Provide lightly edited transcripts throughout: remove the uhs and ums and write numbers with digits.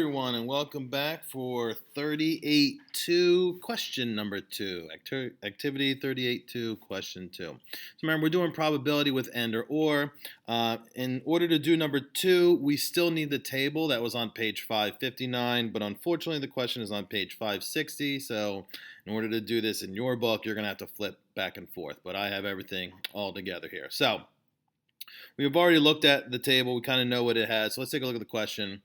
Everyone, and welcome back for 38-2, question number 2. Activity 38-2, question 2. So remember, we're doing probability with and or. In order to do number 2, we still need the table that was on page 559, but unfortunately the question is on page 560. So in order to do this in your book, you're going to have to flip back and forth. But I have everything all together here. So we've already looked at the table. We kind of know what it has. So let's take a look at the question.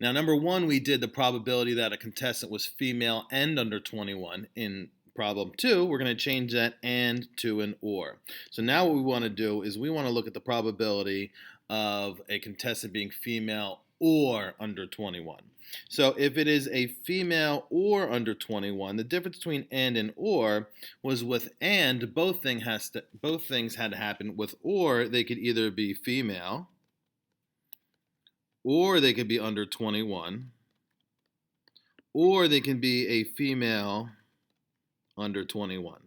Now, number 1, we did the probability that a contestant was female and under 21. In problem 2, we're going to change that and to an or. So now what we want to do is we want to look at the probability of a contestant being female or under 21. So if it is a female or under 21, the difference between and or was with and, both things had to happen. With or, they could either be female or they could be under 21, or they can be a female under 21. All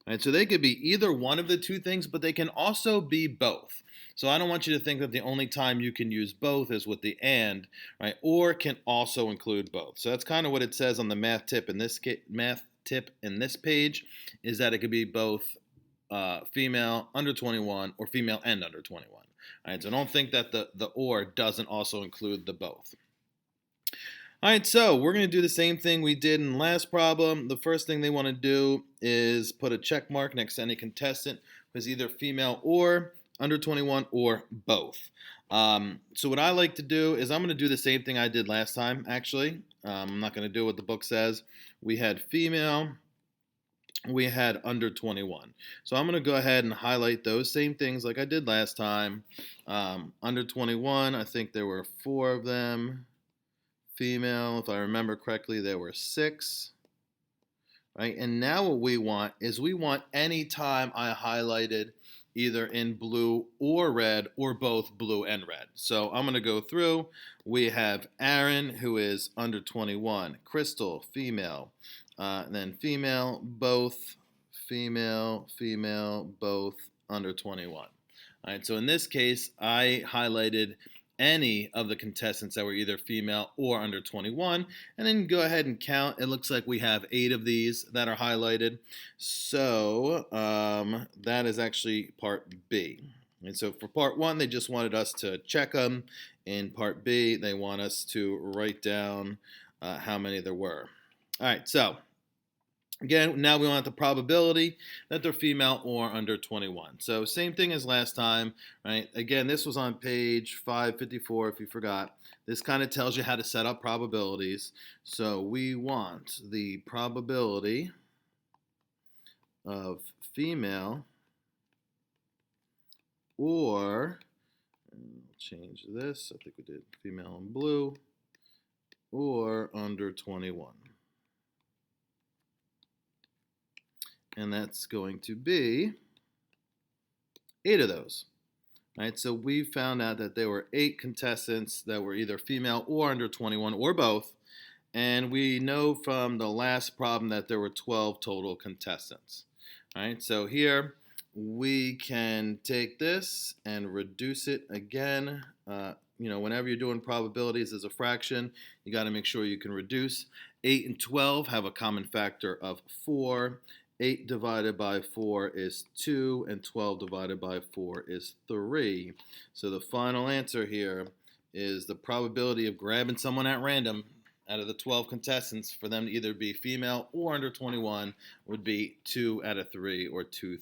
right, so they could be either one of the two things, but they can also be both. So I don't want you to think that the only time you can use both is with the and, right? Or can also include both. So that's kind of what it says on the math tip in this page, is that it could be both female under 21 or female and under 21. All right, so don't think that the or doesn't also include the both. All right, so we're going to do the same thing we did in the last problem. The first thing they want to do is put a check mark next to any contestant who is either female or under 21 or both. So what I like to do is I'm going to do the same thing I did last time, actually. I'm not going to do what the book says. We had female, we had under 21. So I'm going to go ahead and highlight those same things like I did last time. Under 21, I think there were 4 of them. Female, if I remember correctly, there were 6. Right? And now what we want is we want any time I highlighted either in blue or red or both blue and red. So I'm going to go through. We have Aaron, who is under 21. Crystal, female. Then female, both, female, both, under 21. All right, so in this case, I highlighted any of the contestants that were either female or under 21, and then go ahead and count. It looks like we have 8 of these that are highlighted. So that is actually part B. And so for part 1, they just wanted us to check them. In part B, they want us to write down how many there were. All right, so again, now we want the probability that they're female or under 21. So same thing as last time, right? Again, this was on page 554 if you forgot. This kind of tells you how to set up probabilities. So we want the probability of female or, change this, I think we did female in blue, or under 21. And that's going to be 8 of those. All right, so we found out that there were 8 contestants that were either female or under 21 or both. And we know from the last problem that there were 12 total contestants. All right, so here we can take this and reduce it again. Whenever you're doing probabilities as a fraction, you got to make sure you can reduce. 8 and 12 have a common factor of 4. 8 divided by 4 is 2, and 12 divided by 4 is 3. So the final answer here is the probability of grabbing someone at random out of the 12 contestants for them to either be female or under 21 would be 2 out of 3, or 2/3.